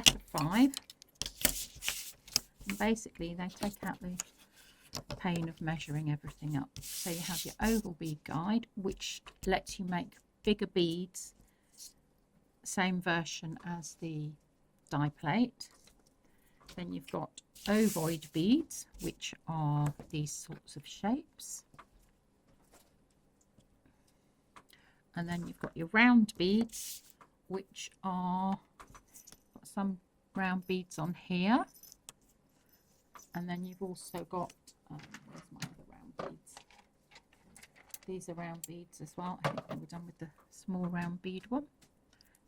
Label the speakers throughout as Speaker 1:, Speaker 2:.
Speaker 1: set of 5. And basically they take out the pain of measuring everything up. So you have your oval bead guide, which lets you make bigger beads, same version as the die plate. Then you've got ovoid beads, which are these sorts of shapes. And then you've got your round beads, which are got some round beads on here. And then you've also got, where's my other round beads? These are round beads as well. I think they were done with the small round bead one.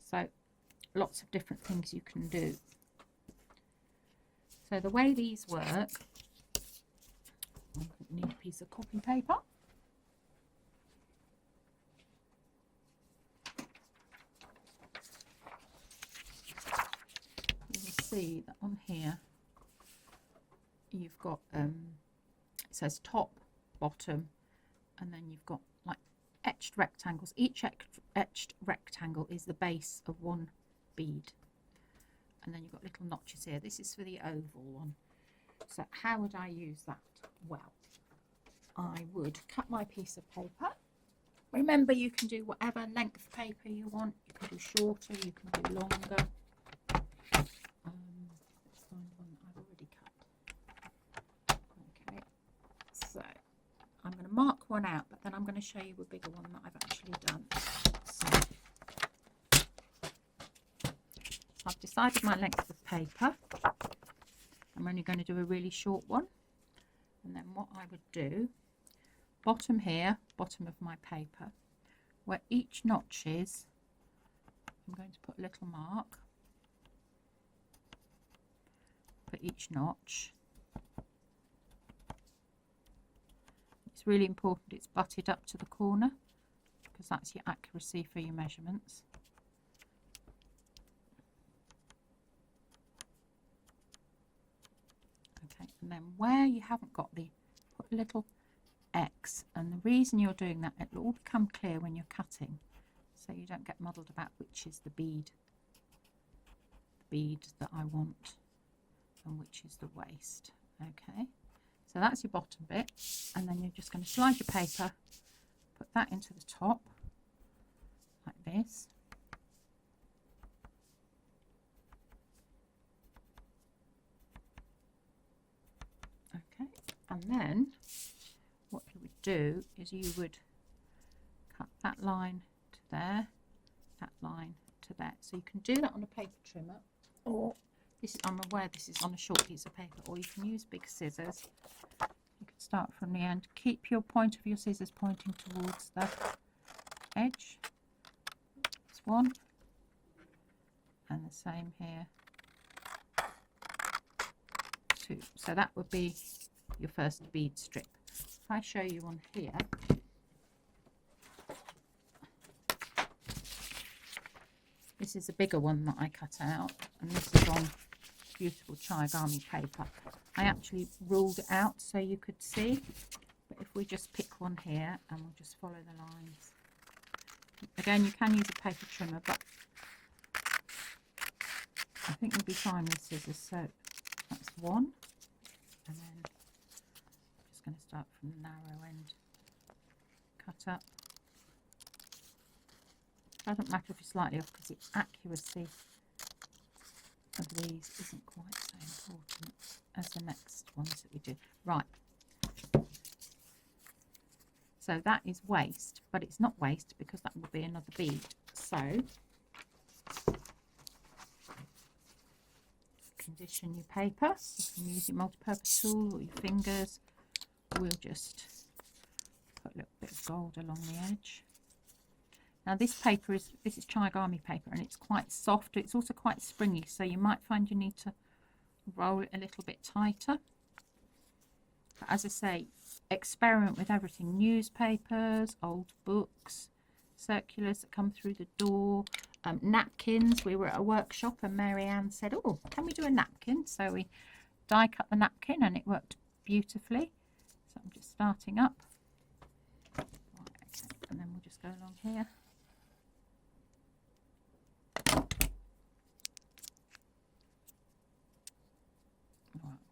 Speaker 1: So lots of different things you can do. So the way these work, I need a piece of copy paper. You will see that on here you've got it says top, bottom, and then you've got like etched rectangles. Each etched rectangle is the base of one bead, and then you've got little notches here. This is for the oval one. So how would I use that? Well, I would cut my piece of paper. Remember, you can do whatever length paper you want. You can do shorter, you can do longer. Let's find one that I've already cut. Okay, so I'm going to mark one out, but then I'm going to show you a bigger one that I've actually done. So I've decided my length of paper. I'm only going to do a really short one. And then what I would do, bottom here, bottom of my paper, where each notch is, I'm going to put a little mark for each notch. It's really important it's butted up to the corner, because that's your accuracy for your measurements. Okay, and then where you haven't got the, put a little X, and the reason you're doing that, it'll all become clear when you're cutting, so you don't get muddled about which is the bead that I want and which is the waist. Okay, so that's your bottom bit, and then you're just going to slide your paper, put that into the top like this. Okay, and then what you would do is you would cut that line to there, that line to there. So you can do that on a paper trimmer, or this is, I'm aware this is on a short piece of paper, or you can use big scissors. You can start from the end. Keep your point of your scissors pointing towards the edge. That's one, and the same here. 2. So that would be your first bead strip. If I show you on here, this is a bigger one that I cut out, and this is on beautiful Chigami paper. I actually ruled it out so you could see, but if we just pick one here and we'll just follow the lines. Again, you can use a paper trimmer, but I think you'll be fine with scissors. So that's one, and then I'm just going to start from the narrow end, cut up. Doesn't matter if it's slightly off, because the accuracy of these isn't quite so important as the next ones that we do. Right, so that is waist, but it's not waist because that will be another bead. So condition your paper. You can use your multi-purpose tool or your fingers. We'll just put a little bit of gold along the edge. Now this is Chigami paper, and it's quite soft. It's also quite springy, so you might find you need to roll it a little bit tighter. But as I say, experiment with everything. Newspapers, old books, circulars that come through the door, napkins. We were at a workshop and Marianne said, oh, can we do a napkin? So we die cut the napkin and it worked beautifully. So I'm just starting up. Right, okay, and then we'll just go along here.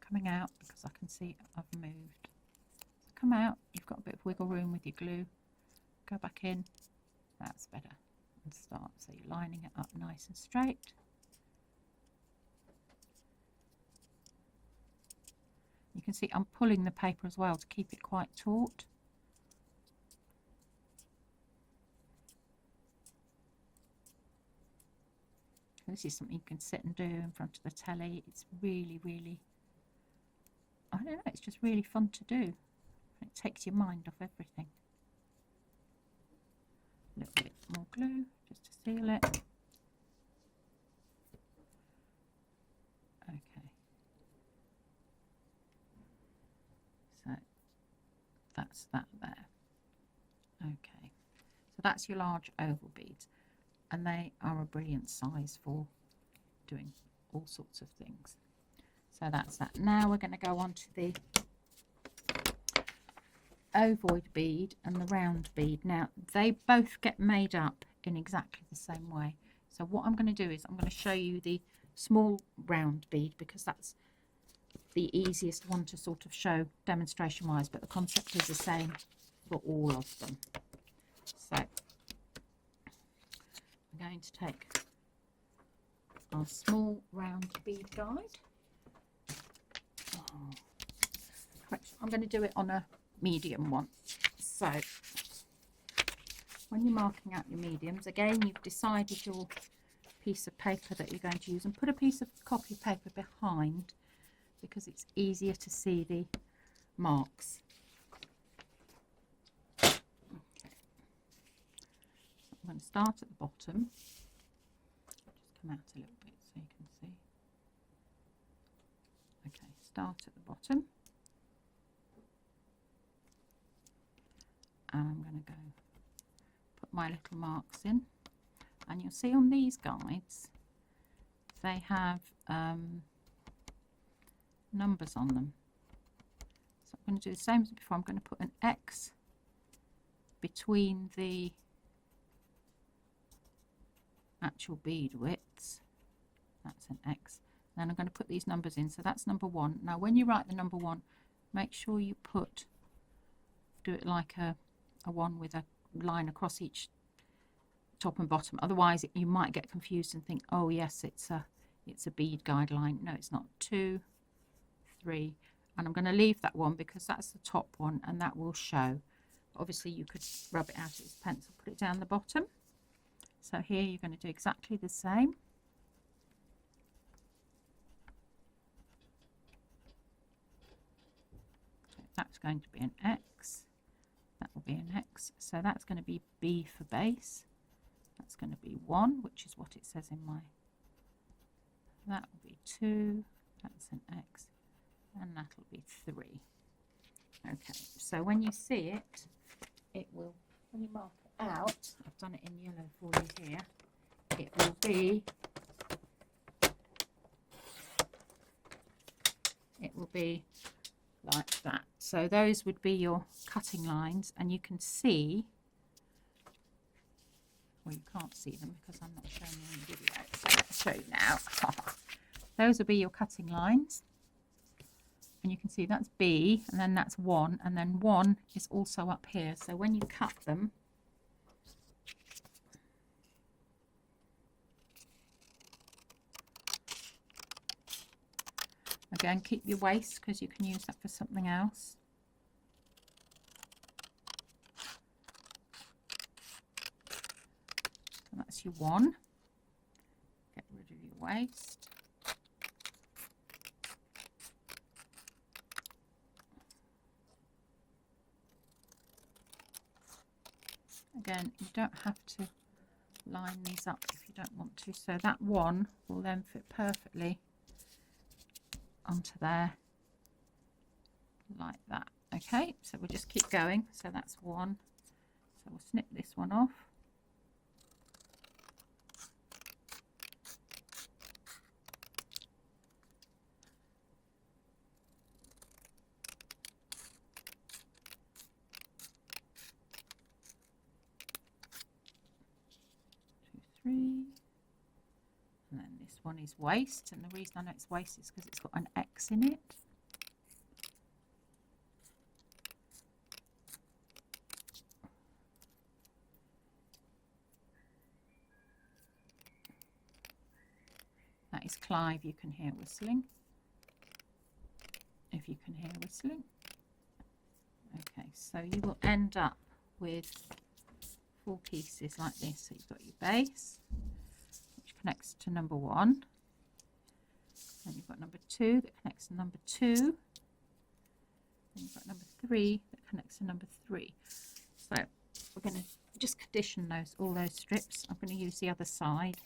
Speaker 1: coming out because I can see I've moved. So come out, you've got a bit of wiggle room with your glue. Go back in, that's better. And start, so you're lining it up nice and straight. You can see I'm pulling the paper as well to keep it quite taut. This is something you can sit and do in front of the telly. It's really, really, I don't know, it's just really fun to do. It takes your mind off everything. A little bit more glue just to seal it. Okay. So that's that there. Okay. So that's your large oval beads. And they are a brilliant size for doing all sorts of things. So that's that. Now we're going to go on to the ovoid bead and the round bead. Now they both get made up in exactly the same way. So what I'm going to do is I'm going to show you the small round bead because that's the easiest one to sort of show demonstration wise, but the concept is the same for all of them. So I'm going to take our small round bead guide. I'm going to do it on a medium one. So when you're marking out your mediums, again you've decided your piece of paper that you're going to use, and put a piece of copy paper behind because it's easier to see the marks. Okay. So I'm going to start at the bottom. Just come out a little bit so you can see. Okay, start at the bottom. And I'm going to go put my little marks in, and you'll see on these guides they have numbers on them. So I'm going to do the same as before. I'm going to put an X between the actual bead widths. That's an X. Then I'm going to put these numbers in. So that's number 1. Now when you write the number 1, make sure you do it like a 1 with a line across each top and bottom. Otherwise you might get confused and think, oh yes, it's a bead guideline. No, it's not. 2, 3, and I'm going to leave that one because that's the top one and that will show. Obviously you could rub it out with a pencil, put it down the bottom. So here you're going to do exactly the same. So that's going to be an X. That will be an X. So that's going to be B for base. That's going to be 1, which is what it says in my. That will be 2. That's an X. And that'll be 3. Okay, so when you see it, it will, when you mark it out, I've done it in yellow for you here, it will be like that. So those would be your cutting lines, and you can see, well, you can't see them because I'm not showing you in the video, so let's show you now. Those will be your cutting lines, and you can see that's B, and then that's 1, and then 1 is also up here. So when you cut them, again, keep your waist because you can use that for something else. So that's your 1. Get rid of your waist. Again, you don't have to line these up if you don't want to. So that 1 will then fit perfectly onto there like that. Okay, so we'll just keep going. So that's 1. So we'll snip this one off. And then this one is waist, and the reason I know it's waist is because it's got an X in it. that is Clive. You can hear whistling. If you can hear whistling. Okay, so you will end up with 4 pieces like this. So you've got your base, which connects to number 1. Then you've got number 2 that connects to number 2. Then you've got number 3 that connects to number 3. So we're going to just condition all those strips. I'm going to use the other side.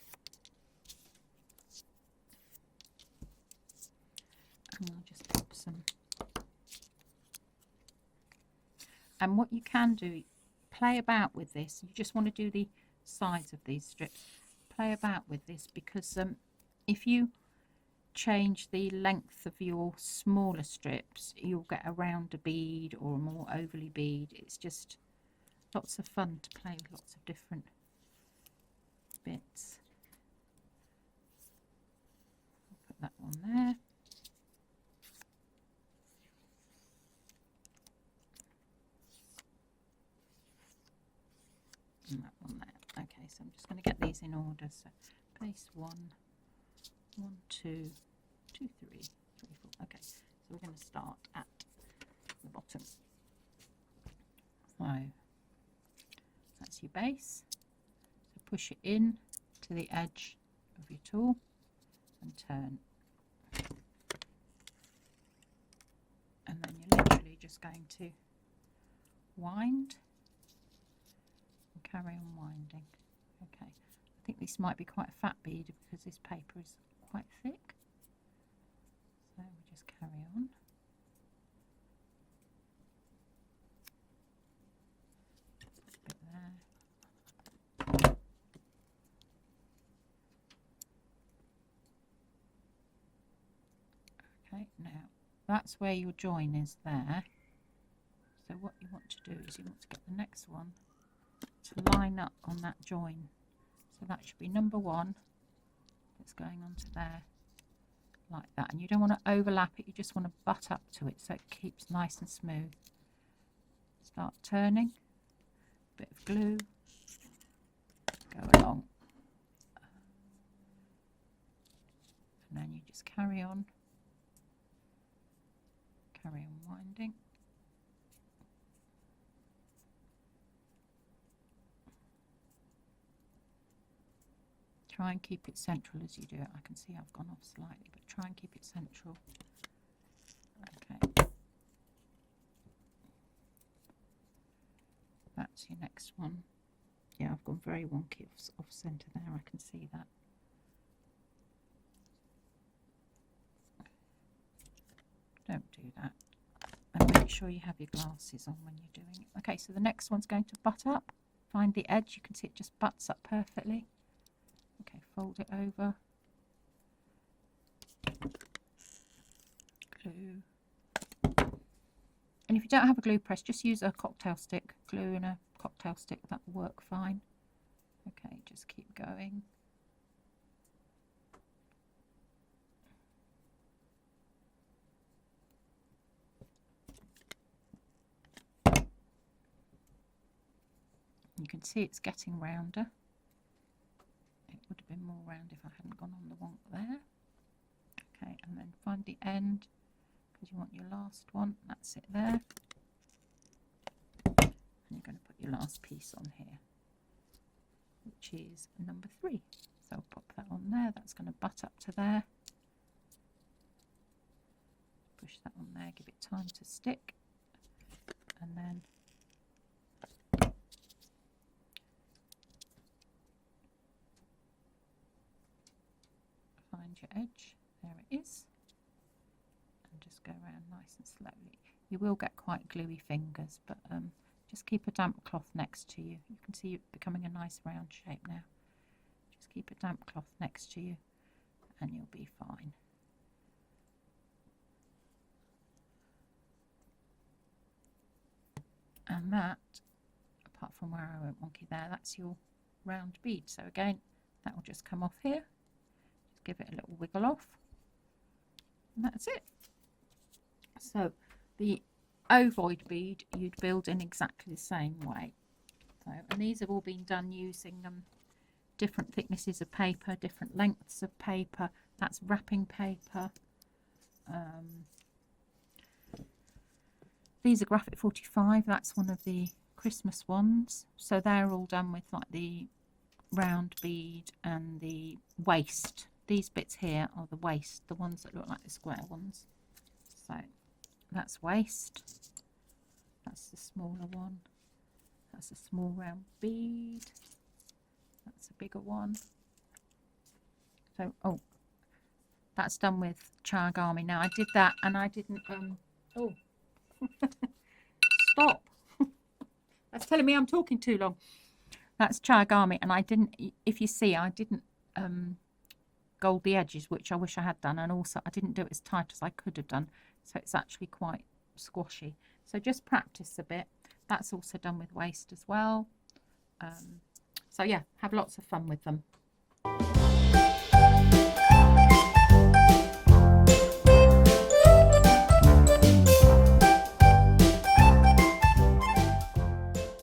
Speaker 1: And I'll just pop some. And what you can do, play about with this. You just want to do the sides of these strips. Play about with this because if you change the length of your smaller strips, you'll get a rounder bead or a more ovally bead. It's just lots of fun to play with lots of different bits. I'll put that one there. And that one there. Okay, so I'm just going to get these in order. So base 1, 1, 2, 2, 3, 3, 4. Okay, so we're going to start at the bottom. So that's your base. So push it in to the edge of your tool and turn. And then you're literally just going to wind. Carry on winding. Okay, I think this might be quite a fat bead because this paper is quite thick. So we just carry on. Put a bit there. Okay, now that's where your join is there. So what you want to do is you want to get the next one to line up on that join. So that should be number 1 that's going onto there like that. And you don't want to overlap it, you just want to butt up to it so it keeps nice and smooth. Start turning, a bit of glue, go along, and then you just carry on winding. Try and keep it central as you do it. I can see I've gone off slightly, but try and keep it central. Okay. That's your next one. Yeah, I've gone very wonky off centre there. I can see that. Don't do that. And make sure you have your glasses on when you're doing it. Okay, so the next one's going to butt up. Find the edge. You can see it just butts up perfectly. Okay, fold it over, glue, and if you don't have a glue press, just use a cocktail stick, glue in a cocktail stick, that will work fine. Okay, just keep going. You can see it's getting rounder. It would have been more round if I hadn't gone on the wonk there. Okay, and then find the end because you want your last one. That's it there. And you're going to put your last piece on here, which is number 3. So I'll pop that on there. That's going to butt up to there. Push that on there, give it time to stick, and then find your edge. There it is, and just go around nice and slowly. You will get quite gluey fingers, but just keep a damp cloth next to you. You can see it becoming a nice round shape now. Just keep a damp cloth next to you and you'll be fine. And that, apart from where I went wonky there, that's your round bead. So again, that will just come off here. Just give it a little wiggle off. And that's it. So the ovoid bead you'd build in exactly the same way. So, and these have all been done using different thicknesses of paper, different lengths of paper, That's wrapping paper. These are Graphic 45. That's one of the Christmas ones. So they're all done with like the round bead and the waist. These bits here are the waist, the ones that look like the square ones. So that's waist. That's the smaller one. That's a small round bead. That's a bigger one. So, oh, that's done with Chargami. Now I did that and I didn't, oh, stop. That's telling me I'm talking too long. That's Chargami, and I didn't, if you see, I didn't gold the edges, which I wish I had done, and also I didn't do it as tight as I could have done, so it's actually quite squashy. So just practice a bit. That's also done with waist as well. So yeah, have lots of fun with them.